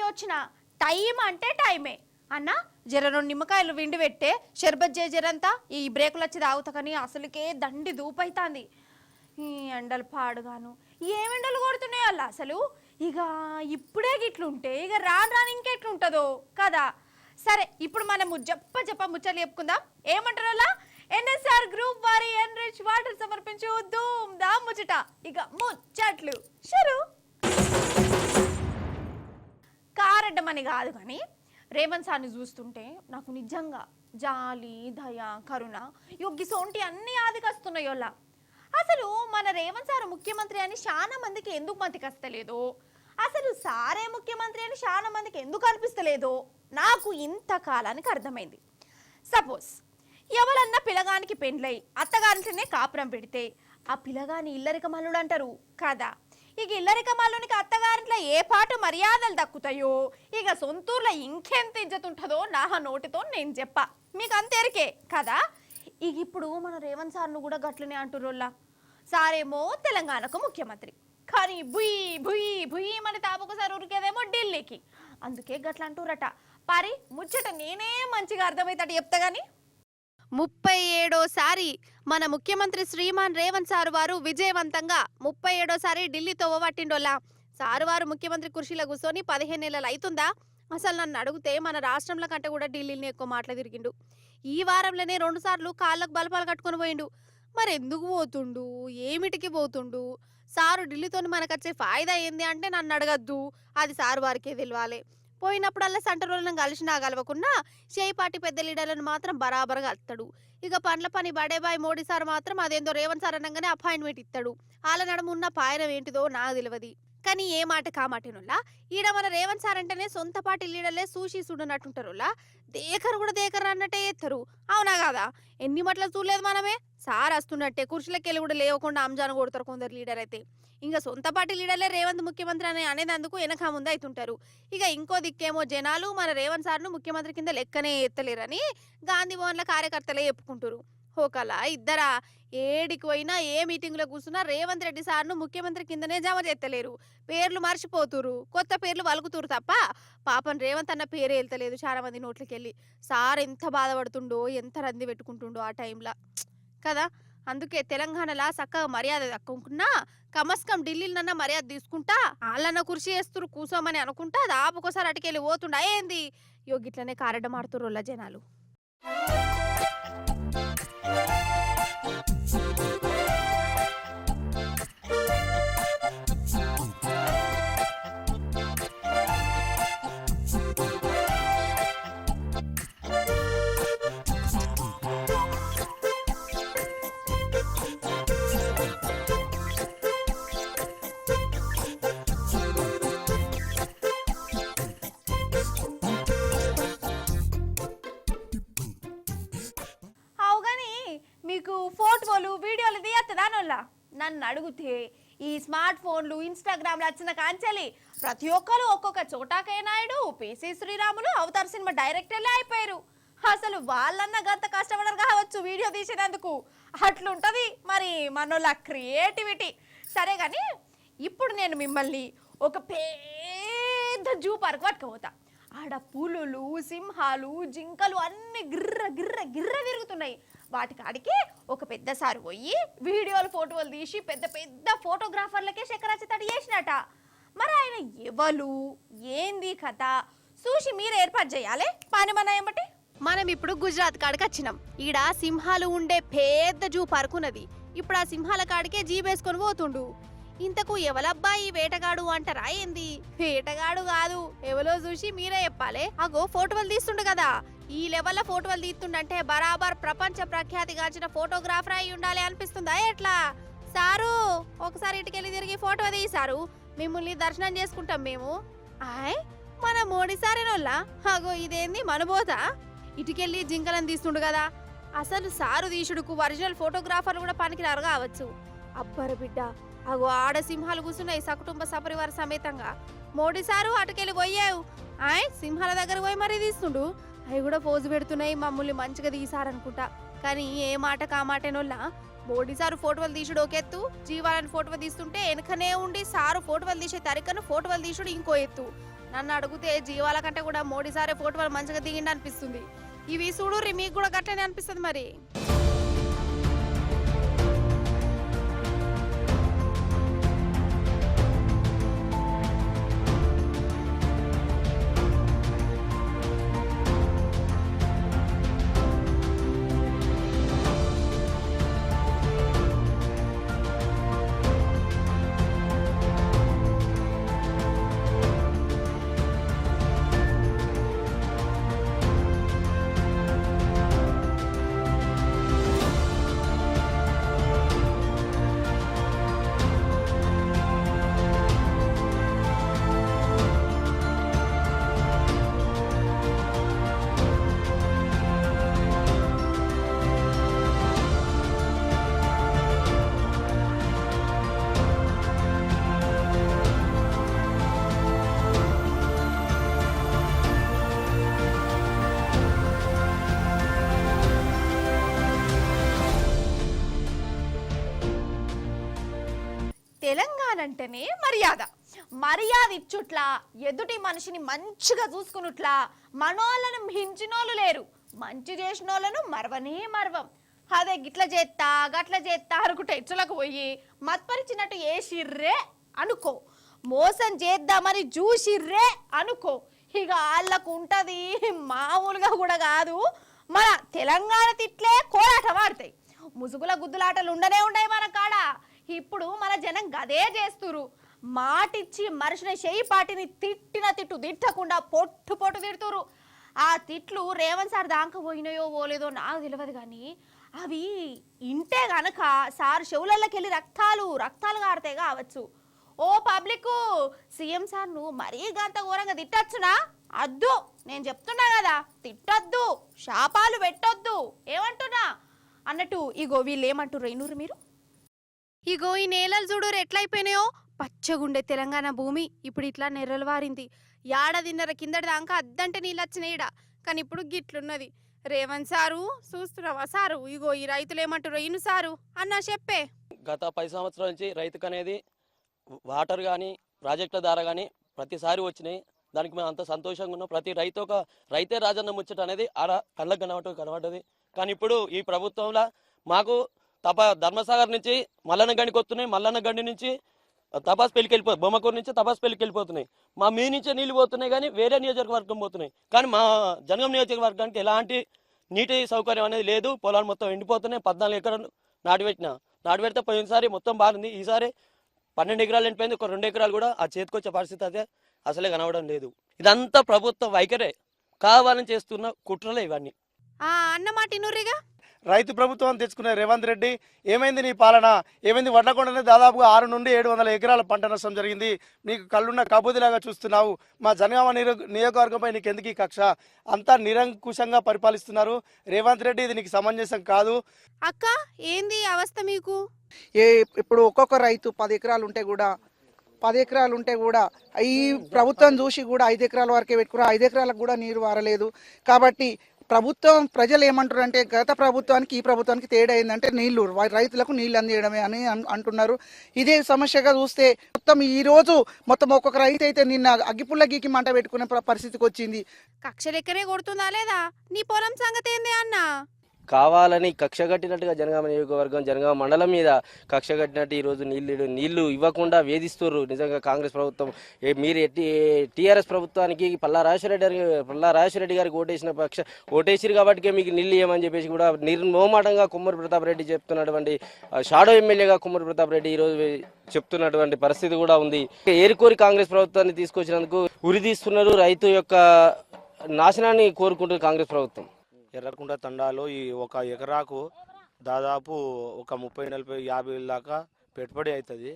వచ్చిన టైం అంటే టైమే అన్న జర 2 నిమ్మకాయలు విండి పెట్టే షర్బత్ జరంతా ఈ బ్రేకులు వచ్చి తాగుతా కానీ అసలుకే దండి దూపైతాంది. ఈ ఎండలు పాడుగాను ఏమెండలు కొడుతున్నాయో అలా అసలు. ఇక ఇప్పుడే గిట్లుంటే ఇక రాను రాను ఇంకెట్లుంటుందో కదా. సరే ఇప్పుడు మనము చెప్ప ముచ్చట్లు చెప్పుకుందాం. ఏమంటారు అలా ఎన్ఎస్ఆర్ గ్రూప్ వారి ఎన్రిచ్ వాటర్ సమర్పించు ధూమ్ దా ముచ్చట. ఇక ముచ్చట్లు షురు. కారడ్డమని కాదు కానీ రేవంత్ సార్ని చూస్తుంటే నాకు నిజంగా జాలి దయ కరుణ యొగ్గి సోంటి అన్ని ఆదికొస్తున్నాయోలా. అసలు మన రేవంత్ సార్ ముఖ్యమంత్రి అని చాలా మందికి ఎందుకు మందికస్తలేదో, అసలు సారే ముఖ్యమంత్రి అని చాలా మందికి ఎందుకు అనిపిస్తలేదో నాకు ఇంతకాలానికి అర్థమైంది. సపోజ్ ఎవరన్నా పిల్లగానికి పెండ్లై అత్తగారింట్లోనే కాపురం పెడితే ఆ పిల్లగాని ఇల్లరిక మల్లుడు అంటారు కదా. ఇక ఇల్లరిక మల్లునికి అత్తగారింట్లో ఏ పాటు మర్యాదలు దక్కుతాయో ఇక సొంతూరులో ఇంకెంత ఇజ్జతుంటుందో నా నోటితో నేను చెప్పా, మీకు అంతేరికే కదా. ఇక ఇప్పుడు మన రేవంత్ సార్ను కూడా గట్లనే అంటుర్రోల్లా. సారేమో తెలంగాణకు ముఖ్యమంత్రి కానీ భుయ్ మన తాపొకసారి ఉరికేదేమో ఢిల్లీకి, అందుకే గట్ల అంటురట. పారి ముచ్చట నేనే మంచిగా అర్థమవుతాడు చెప్తా గాని. 37సారి మన ముఖ్యమంత్రి శ్రీమాన్ రేవంత్ సారు వారు విజయవంతంగా 37సారి ఢిల్లీ తోవబట్టిండోలా. సారు వారు ముఖ్యమంత్రి కుర్చీలో కూర్చొని 15 నెలలు అవుతుందా? అసలు నన్ను అడిగితే మన రాష్ట్రంలో కంటే కూడా ఢిల్లీని ఎక్కువ మాటలు తిరిగిండు. ఈ వారంలోనే 2 సార్లు కాళ్ళకు బలపాలు కట్టుకొని పోయిండు. మరి ఎందుకు పోతుండు, ఏమిటికి పోతుండు? సారు ఢిల్లీతో మనకొచ్చే ఫాయిదా ఏంది అంటే నన్ను అడగద్దు, అది సారు వారికే తెలియాలి. పోయినప్పుడల్లా సెంటర్ వాళ్ళని కలిసినా కలవకున్నా చేయిపాటి పెద్ద లీడర్లను మాత్రం బరాబర్గా అత్తాడు. ఇక పండ్ల పని బడేబాయ్ మోడీ సార్ మాత్రం అదేందో రేవంత్ సార్ అనగానే అపాయింట్మెంట్ ఇస్తాడు. వాళ్ళ నడుమున్న పాయనం ఏంటిదో నాకు తెలియదు. కానీ ఏ మాట కామాటేనుల్లా ఈడ మన రేవంత్ సార్ అంటేనే సొంత పార్టీ లీడర్లే సూషి చూడనట్టుంటారులా. దేకరు కూడా దేకరు అన్నట్టే ఎత్తారు, అవునా కాదా? ఎన్ని మట్ల చూడలేదు మనమే. సార్ వస్తున్నట్టే కుర్చీలకెళ్ళి కూడా లేవకుండా అంజాను కొడతారు కొందరు లీడర్ అయితే. ఇంకా సొంత పార్టీ లీడర్లే రేవంత్ ముఖ్యమంత్రి అని అనేందుకు వెనక ముందు అవుతుంటారు. ఇక ఇంకో దిక్కేమో జనాలు మన రేవంత్ సార్ను ముఖ్యమంత్రి కింద లెక్కనే ఎత్తలేరని గాంధీ భవన్ల కార్యకర్తలే చెప్పుకుంటారు. హోకలా ఇద్దరా ఏడికి పోయినా ఏ మీటింగ్లో కూర్చున్నా రేవంత్ రెడ్డి సార్ను ముఖ్యమంత్రి కిందనే జమ చేస్తలేరు. పేర్లు మర్చిపోతురు, కొత్త పేర్లు వలుకుతురు తప్ప పాపం రేవంత్ అన్న పేరే వెళ్తలేదు చాలా మంది నోట్లకి వెళ్ళి. సార్ ఎంత బాధపడుతుండో, ఎంత రంది పెట్టుకుంటుండో ఆ టైంలో కదా. అందుకే తెలంగాణలో చక్కగా మర్యాద దక్కుకున్నా కమస్కం ఢిల్లీలన్నా మర్యాద తీసుకుంటా వాళ్ళన్న కుర్చీ వేస్తురు కూసోమని అనుకుంటా దాపుకోసారి అటుకెళ్ళి పోతుండా ఏంది. యోగిట్లనే కారడ్డం ఆడుతుర్రోళ్ళ జనాలు. మీకు ఫోటోలు వీడియోలు తీయత్తదానోళ్ళ నన్ను అడిగితే ఈ స్మార్ట్ ఫోన్లు ఇన్స్టాగ్రామ్లు వచ్చిన కాంచెలి ప్రతి ఒక్కరు ఒక్కొక్క చోటాకే నాయుడు, పిసి శ్రీరాములు, అవతార్ సినిమా డైరెక్టర్లే అయిపోయారు. అసలు వాళ్ళన్న గంత కష్టపడరు కావచ్చు వీడియో తీసేందుకు. అట్లుంటది మరి మనోళ్ళ క్రియేటివిటీ. సరే కానీ ఇప్పుడు నేను మిమ్మల్ని ఒక పెద్ద జూ పార్క్ పట్టుకుపోతా. ఆడ పులులు, సింహాలు, జింకలు అన్ని గిర్ర గిర్ర గిర్ర తిరుగుతున్నాయి. వాటికాడికి ఒక పెద్ద సారు పోయి వీడియోలు ఫోటోలు తీసి పెద్ద పెద్ద ఫోటోగ్రాఫర్లకే శేఖరాచితడి చేసినట. మరి ఆయన ఎవరు ఏంది కథ చూసి మీరు ఏర్పాటు చేయాలి పని మన ఏమిటి. మనం ఇప్పుడు గుజరాత్ కాడికి వచ్చినాం. ఈడ సింహాలు ఉండే పెద్ద జూ పార్క్ ఉన్నది. ఇప్పుడు ఆ సింహాల కాడికే జీబేసుకొని పోతుండు. ఇంతకు ఎవలబ్బా ఈ వేటగాడు అంటారా ఏంది? వేటగాడు కాదు, ఎవలో చూసి మీరే చెప్పాలి. అగో ఫోటోలు తీస్తుండు కదా, ఈ లెవెల్లో ఫోటోలు తీస్తుండంటే బరాబర్ ప్రపంచ ప్రఖ్యాతిగాంచిన ఫోటోగ్రాఫర్ అయి ఉండాలి అనిపిస్తుందా ఎట్లా? సారు ఒకసారి ఇటుకెళ్ళి తిరిగి ఫోటో తీసారు, మిమ్మల్ని దర్శనం చేసుకుంటాం మేము. ఆయ్ మన మోడీ సారేనోళ్ళ. అగో ఇదేంది మనబోతా ఇటుకెళ్ళి జింకలను తీస్తుండు కదా. అసలు సారు తీసుడుకు ఒరిజినల్ ఫోటోగ్రాఫర్లు కూడా పనికిరారు కావచ్చు. అబ్బరు బిడ్డ, అగో ఆడ సింహాలు కూర్చున్నాయి సకుటుంబ సపరివార సమేతంగా. మోడీ సారు అటుకెళ్ళి పోయావు, ఆయ్ సింహాల దగ్గర పోయి మరీ తీస్తుండు. అవి కూడా పోజు పెడుతున్నాయి, మమ్మల్ని మంచిగా తీసారనుకుంటా. కానీ ఏ మాట కామాటేనోళ్ళ మోడీ సారు ఫోటోలు తీసుడు ఒక ఎత్తు, జీవాలను ఫోటోలు తీస్తుంటే వెనకనే ఉండి సారు ఫోటోలు తీసే తరికను ఫోటోలు తీసుడు ఇంకో ఎత్తు. నన్ను అడిగితే జీవాల కంటే కూడా మోడీ సారే ఫోటోలు మంచిగా దిగిండి అనిపిస్తుంది. ఇవి చూడుర్రి మీకు కూడా గట్లనే అనిపిస్తుంది మరి. తెలంగాణ అంటేనే మర్యాద. మర్యాద ఇచ్చుట్లా, ఎదుటి మనిషిని మంచిగా చూసుకున్నట్లా, మనోళ్ళను మించినోళ్ళు లేరు. మంచి చేసినోళ్ళను మరవనే మరవం. అదే గిట్ల చేస్తా గట్ల చేస్తా అనుకుంటే ఇచ్చలకు పోయి మత్పరిచినట్టు ఏసిర్రే అనుకో, మోసం చేద్దామని చూసిర్రే అనుకో, ఇక వాళ్ళకు ఉంటది మామూలుగా కూడా కాదు. మన తెలంగాణ తిట్లే కోలాటం ఆడతాయి. ముసుగుల గుద్దులాటలు ఉండనే ఉన్నాయి మన కాడ. ఇప్పుడు మన జనం గదే చేస్తురు. మాటిచ్చి మనిషిని చేయి పాటిని తిట్టిన తిట్టు తిట్టకుండా పొట్టు పొట్టు తిడుతురు. ఆ తిట్లు రేవంత్ సార్ దాకా పోయినాయో పోలేదో నాకు తెలియదు, కానీ అవి ఇంటే గనక సార్ చెవులకి వెళ్ళి రక్తాలు కారుతాయి కావచ్చు. ఓ పబ్లిక్, సీఎం సార్ నువ్వు మరీ గంత ఘోరంగా తిట్టచ్చునా? అద్దు, నేను చెప్తున్నా కదా, తిట్టొద్దు, శాపాలు పెట్టొద్దు ఏమంటున్నా అన్నట్టు. ఇగో వీళ్ళు ఏమంటుర్రు అయినూరు మీరు. ఇగో ఈ నేలలు చూడరు ఎట్లయిపోయినాయో. పచ్చగుండే తెలంగాణ భూమి ఇప్పుడు ఇట్లా నెర్రలు వారింది. ఏడాదిన్నర కిందటి దాకా అద్దంటే నీళ్ళు వచ్చినాయిడ, కానీ ఇప్పుడు గిట్లున్నది. రేవంత్ సారు చూస్తున్నావా సారు? ఇగో ఈ రైతులు ఏమంటారు ఇను సారు అన్న చెప్పే. గత 10 సంవత్సరాల నుంచి రైతుకు అనేది వాటర్ కానీ ప్రాజెక్టుల ద్వారా కానీ ప్రతిసారి వచ్చినాయి. దానికి మేము అంత సంతోషంగా ఉన్నాం. ప్రతి రైతే రాజన్న ముచ్చట అనేది ఆడ కళ్ళకు కనబడ్డది. కానీ ఇప్పుడు ఈ ప్రభుత్వంలో మాకు ధర్మసాగర్ నుంచి మల్లన్న గండికి వస్తున్నాయి, మల్లన్న గండి నుంచి తపాస్పల్లికి వెళ్ళిపోతుంది, బొమ్మకూరు నుంచి తపాస్పల్లికి వెళ్ళిపోతున్నాయి. మా మీ నుంచే నీళ్ళు పోతున్నాయి కానీ వేరే నియోజకవర్గం పోతున్నాయి. కానీ మా జనగాం నియోజకవర్గానికి ఎలాంటి నీటి సౌకర్యం అనేది లేదు. పొలాలు మొత్తం ఎండిపోతున్నాయి. 14 ఎకరాలు నాటిపెడితే పోయినసారి మొత్తం బాగుంది. ఈసారి 12 ఎకరాలు ఎండిపోయింది. ఒక 2 ఎకరాలు కూడా ఆ చేతికొచ్చే పరిస్థితి అయితే అసలే కనవడం లేదు. ఇదంతా ప్రభుత్వ వైఖరే, కావాలని చేస్తున్న కుట్రలే ఇవన్నీ. అన్నమాట ఇనురిగా రైతు ప్రభుత్వం తెచ్చుకునే రేవంత్ రెడ్డి, ఏమైంది నీ పాలన? ఏమైంది? వడ్లకొండనే దాదాపుగా 600 నుండి 700 ఎకరాల పంట నష్టం జరిగింది. నీకు కళ్ళున్న కబూదిలాగా చూస్తున్నావు. మా జనగామ నియోజకవర్గంపై నీకు ఎందుకు ఈ కక్ష? అంతా నిరంకుశంగా పరిపాలిస్తున్నారు రేవంత్ రెడ్డి, ఇది నీకు సమంజసం కాదు. అక్క ఏంది అవస్థ మీకు? ఇప్పుడు ఒక్కొక్క రైతు 10 ఎకరాలు ఉంటే కూడా ఈ ప్రభుత్వం చూసి కూడా 5 ఎకరాల వరకే పెట్టుకున్నారు. 5 ఎకరాలకు కూడా నీరు వారలేదు. కాబట్టి ప్రజలు ఏమంటారు అంటే గత ప్రభుత్వానికి ఈ ప్రభుత్వానికి తేడా ఏంటంటే నీళ్లు, రైతులకు నీళ్లు అందియడమే అని అంటున్నారు. ఇదే సమస్యగా చూస్తే మొత్తం ఈ రోజు ఒక్కొక్క రైతు అయితే నిన్న అగ్గిపుల్ల గీకి మంట పెట్టుకునే పరిస్థితికి వచ్చింది. కక్ష లెక్కనే కొడుతుందా లేదా? నీ పొలం సంగతి ఏంది అన్న? కావాలని కక్ష కట్టినట్టుగా జనగామ నియోజకవర్గం, జనగామ మండలం మీద కక్ష కట్టినట్టు ఈరోజు నీళ్లు ఇవ్వకుండా వేధిస్తున్నారు. నిజంగా కాంగ్రెస్ ప్రభుత్వం, మీరు టీఆర్ఎస్ ప్రభుత్వానికి పల్లా రాజశేఖర రెడ్డి గారికి ఓటేసిరు కాబట్టి మీకు నీళ్లు ఇవ్వమని చెప్పేసి కూడా నిర్మోమాటంగా కుమ్మరి ప్రతాప్ రెడ్డి చెప్తున్నటువంటి షాడో ఎమ్మెల్యేగా కుమ్మరి ప్రతాప్ రెడ్డి ఈరోజు చెప్తున్నటువంటి పరిస్థితి కూడా ఉంది. ఏరుకోరి కాంగ్రెస్ ప్రభుత్వాన్ని తీసుకొచ్చినందుకు ఉరిదీస్తున్నారు. రైతు యొక్క నాశనాన్ని కోరుకుంటుంది కాంగ్రెస్ ప్రభుత్వం. ఎర్రకుంట తండాలో ఈ ఒక ఎకరాకు దాదాపు ఒక 30-40-50 దాకా పెట్టుబడి అవుతుంది.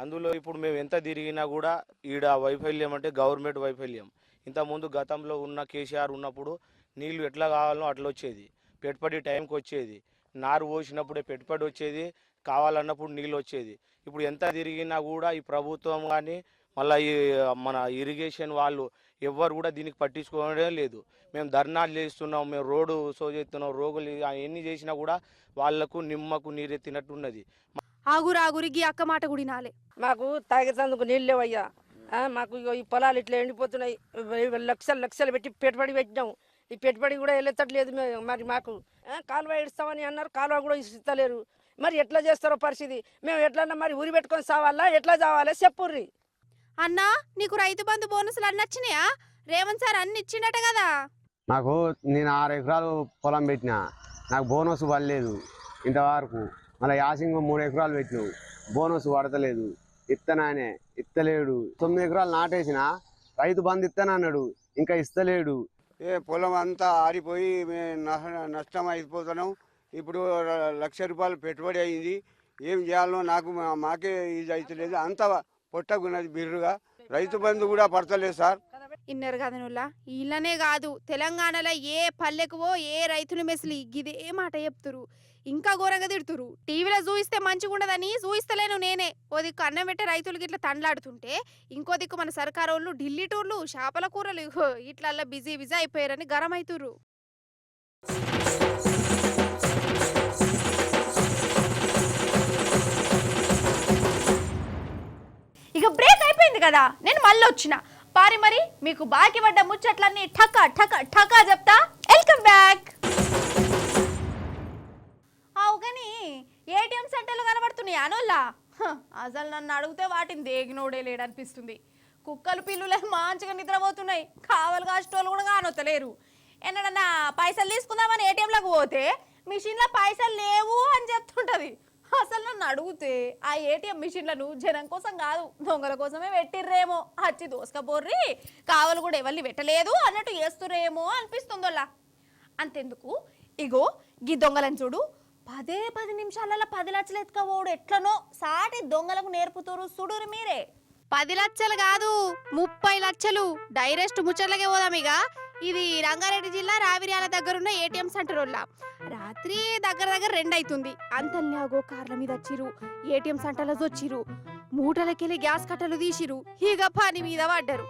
అందులో ఇప్పుడు మేము ఎంత తిరిగినా కూడా ఈడ వైఫల్యం అంటే గవర్నమెంట్ వైఫల్యం. ఇంతకుముందు గతంలో ఉన్న కేసీఆర్ ఉన్నప్పుడు నీళ్లు ఎట్లా కావాలో అట్లా వచ్చేది, పెట్టుబడి టైంకి వచ్చేది, నారు పోసినప్పుడే పెట్టుబడి వచ్చేది, కావాలన్నప్పుడు నీళ్ళు వచ్చేది. ఇప్పుడు ఎంత తిరిగినా కూడా ఈ ప్రభుత్వం కానీ మళ్ళీ ఈ మన ఇరిగేషన్ వాళ్ళు ఎవ్వరు కూడా దీనికి పట్టించుకోవడం లేదు. మేము ధర్నాలు చేస్తున్నాం, మేము రోడ్డు చేస్తున్నాం, రోగులు ఎన్ని చేసినా కూడా వాళ్లకు నిమ్మకు నీరెత్తినట్టు ఉన్నది. ఆగురాగురికి అక్క మాట గుడినాలే. మాకు తాగేందుకు నీళ్ళు లేవయ్యా. మాకు ఇగో ఈ పొలాలు ఇట్లా ఎండిపోతున్నాయి. లక్షలు లక్షలు పెట్టి పెట్టుబడి పెట్టినాం. ఈ పెట్టుబడి కూడా వెళ్ళేటట్లేదు. మరి మాకు కాలువ ఇస్తామని అన్నారు, కాలువ కూడా ఇస్తలేరు. మరి ఎట్లా చేస్తారో పరిస్థితి. మేము ఎట్లన్నా మరి ఊరి పెట్టుకొని సావాలా, ఎట్లా చావాలి చెప్పుర్రి. అన్నా నీకు రైతు బంధు బోనసులు అన్ని వచ్చినాయా? రేవంత్ సార్ అన్ని ఇచ్చిండట కదా. నాకు నేను 6 ఎకరాలు పొలం పెట్టిన, నాకు బోనస్ పడలేదు ఇంతవరకు. మళ్ళీ యాసింగ్ 3 ఎకరాలు పెట్టినావు, బోనస్ పడతలేదు. ఇత్తనానే ఇత్తలేడు. 9 ఎకరాలు నాటేసిన, రైతు బంధు ఇత్తనన్నాడు, ఇంకా ఇస్తలేడు. పొలం అంతా ఆరిపోయి నష్టం అయిపోతున్నాం. ఇప్పుడు ₹1,00,000 పెట్టుబడి అయింది. ఏం చేయాలో నాకు మాకే ఇది అవుతలేదు. అంత పొట్టకున్నది బిర్రుగా. రైతు బంధు కూడా పడతలేదు సార్. ఇన్నరు కదా నువ్వులా. ఇళ్ళనే కాదు, తెలంగాణలో ఏ పల్లెకువో ఏ రైతులు మెసిలి గిదే మాట చెప్తురు. ఇంకా ఘోరంగా తిడుతురు. టీవీలో చూయిస్తే మంచిగా ఉండదని చూయిస్తలేను నేనే. ఓ దిక్కు అన్నం పెట్టే రైతులకి ఇట్లా తండ్లాడుతుంటే, ఇంకో దిక్కు మన సర్కారు వాళ్ళు ఢిల్లీ టూర్లు, చేపల కూరలు ఇట్లల్లా బిజీ బిజీ అయిపోయారని గరం అవుతురు. ఇక బ్రేక్ అయిపోయింది కదా, నేను మళ్ళీ వచ్చిన పారి. మరి మీకు బాకీ పడ్డ ముచ్చట్లన్నీ ఠకా ఠకా ఠకా చెప్తా. Welcome back. అవుగని ఏటీఎం సెంటర్లు కనబడుతున్నాయి అనోళ్ళా. అసలు నన్ను అడిగితే వాటిని దేగినోడే లేడనిపిస్తుంది. కుక్కలు పిల్లులే మంచిగా నిద్రపోతున్నాయి, కావలు కాసేటోళ్ళు కూడా కానొత్తలేరు. ఎన్నడన్నా పైసలు తీసుకుందామని ఏటీఎంలకు పోతే మిషన్లో పైసలు లేవు అని చెప్తుంటది. అసలు నన్ను అడిగితే ఆ ఏటీఎం మిషన్లను జనం కోసం కాదు, దొంగల కోసమే పెట్టిర్రేమో. వచ్చి దోసుకపోర్రి, కావలు కూడా ఎవరిని పెట్టలేదు అన్నట్టు చేస్తుర్రేమో అనిపిస్తుందోళ్ళ. అంతెందుకు, ఇగో గీ దొంగలను చూడు, 10 నిమిషాలలో 10 లక్షలు ఎత్తుకపోడు ఎట్లనో సాటి దొంగలకు నేర్పుతారు. చూడురు మీరే. 10 లక్షలు కాదు, 30 లక్షలు. డైరెక్ట్ ముచ్చట్లకే పోదాం. ఇక ఇది రంగారెడ్డి జిల్లా రావిర్యాల దగ్గరున్న ఏటీఎం సెంటర్ వల్ల రాత్రి దగ్గర 2 అవుతుంది. అంతల్లాగో కార్ల మీద వచ్చిరు, ఏటీఎం సెంటర్లో వచ్చిరు, మూటలకెళ్ళి గ్యాస్ కట్టలు తీసిరు, ఇక పని మీద పడ్డారు.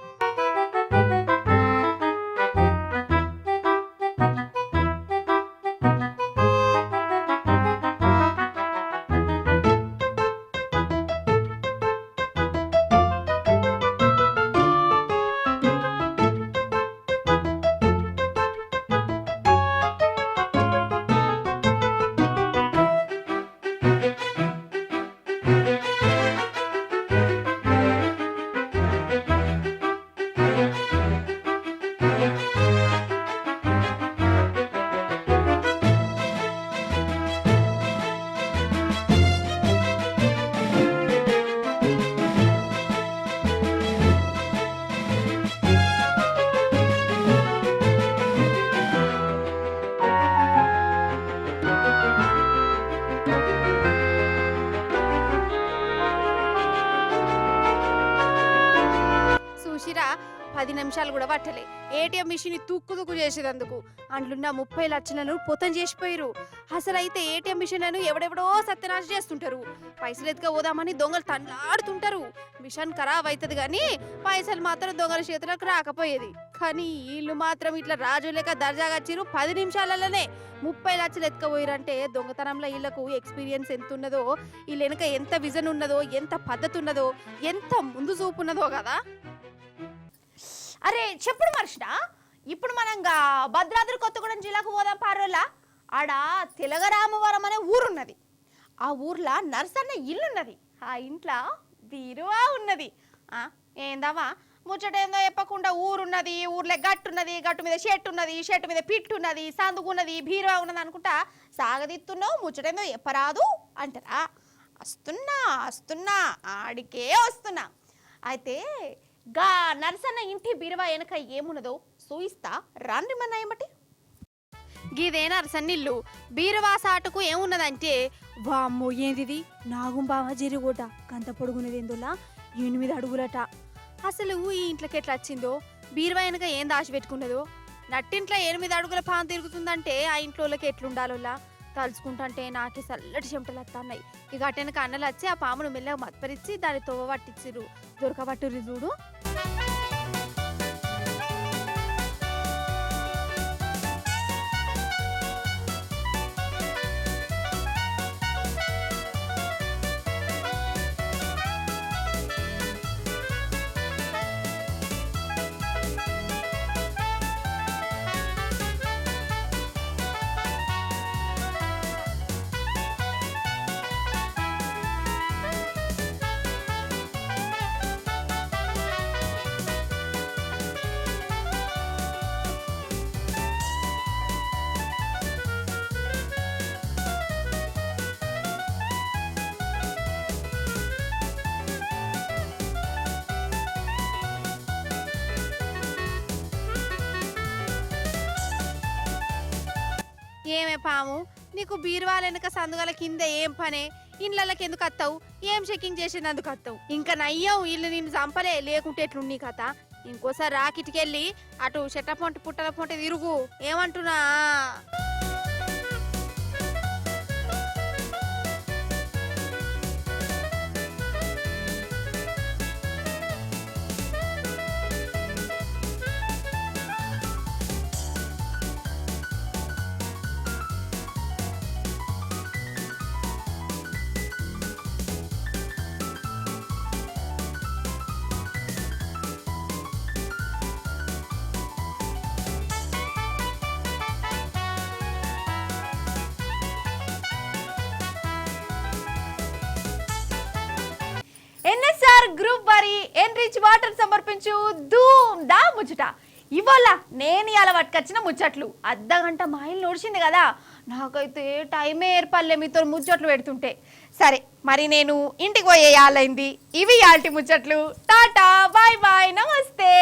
చూసిరా, 10 నిమిషాలు కూడా పట్టలే ఏటీఎం మిషన్ తుక్కు చేసేదందుకు. అందులో 30 లక్షలను పొతం చేసిపోయారు. అసలు అయితే ఏటీఎం మిషన్లను ఎవడెవడో సత్యనాశ చేస్తుంటారు. పైసలు ఎత్తుక పోదామని దొంగలు తండ్లాడుతుంటారు. మిషన్ ఖరాబ్ అవుతుంది కానీ పైసలు మాత్రం దొంగల చేతులకు రాకపోయేది. కానీ వీళ్ళు మాత్రం ఇట్లా రాజు లేక దర్జాగా వచ్చిరు. 10 నిమిషాలలోనే 30 లక్షలు ఎత్తుకపోయారంటే దొంగతనంలో వీళ్ళకు ఎక్స్పీరియన్స్ ఎంత ఉన్నదో, వీళ్ళ వెనుక ఎంత విజన్ ఉన్నదో, ఎంత పద్ధతి ఉన్నదో, ఎంత ముందు చూపు ఉన్నదో కదా. అరే చెప్పుడు మనిషినా, ఇప్పుడు మనంగా భద్రాద్రి కొత్తగూడెం జిల్లాకు పోదాం పారోళ్ళ. ఆడ తెలగరామవరం అనే ఊరున్నది. ఆ ఊర్లో నర్సన్న ఇల్లున్నది. ఆ ఇంట్లో బీరువా ఉన్నది. ఏందమ్మా ముచ్చటేందో చెప్పకుండా ఊరున్నది, ఊర్లో గట్టున్నది, గట్టు మీద షెట్టు ఉన్నది, షెట్టు మీద పిట్టు ఉన్నది, సందుకున్నది, బీరువా ఉన్నది అనుకుంటా సాగదిస్తున్నావు. ముచ్చటేందో చెప్పరాదు అంటారా? వస్తున్నా ఆడికే వస్తున్నా. అయితే గా నరసన్న ఇంటి బీరువా వెనక ఏమున్నదో చూయిస్తా రాండి మన ఏమటి. గీదే నరసన్న ఇల్లు. బీరువా సాటుకు ఏమున్నదంటే, వామ్మో ఏంది నాగుంబావ జరిగోట, గంత పొడుగున్నది ఎందులా 8 అడుగులట. అసలు ఈ ఇంట్లోకి ఎట్లా వచ్చిందో, బీరువా వెనక ఏం దాచి పెట్టుకున్నదో, నట్టింట్లో 8 అడుగుల పాము తిరుగుతుందంటే ఆ ఇంట్లోకి ఎట్లుండాలోలా తలుచుకుంటుంటే నాకే చల్లటి చెమటలు వస్తున్నాయి. ఇక అటెనక అన్నలు వచ్చి ఆ పామును మెల్లగా మత్పరిచి దాని తోవ పట్టించిరు. దొరకబట్టుర్రి చూడు. ఏమే పాము నీకు బీరువాల వెనక సందుగల కింద ఏం పనే ఇండ్లకి ఎందుకు వస్తావు ఏం చెకింగ్ చేసినందుకు వస్తావు ఇంకా నయ్యం ఇల్లు నిన్ను చంపలే లేకుంటే ఎట్లుండి కథ ఇంకోసారి రాకిటికెళ్ళి అటు చెట్ల పొంటి పుట్టల పొంటి తిరుగు ఏమంటున్నా ఎన్ఎస్ఆర్ గ్రూప్ వారి ఎన్రిచ్ వాటర్ సమర్పించు ధూమ్ దా ముచ్చట ఇవాళ నేను ఇలా పట్టుకొచ్చిన ముచ్చట్లు అర్ధగంట మైలు నడిచింది కదా నాకైతే టైమే ఏర్పడలే మీతో ముచ్చట్లు పెడుతుంటే సరే మరి నేను ఇంటికి పోయేయాలైంది ఇవి యాల్టి ముచ్చట్లు టాటా బాయ్ బాయ్ నమస్తే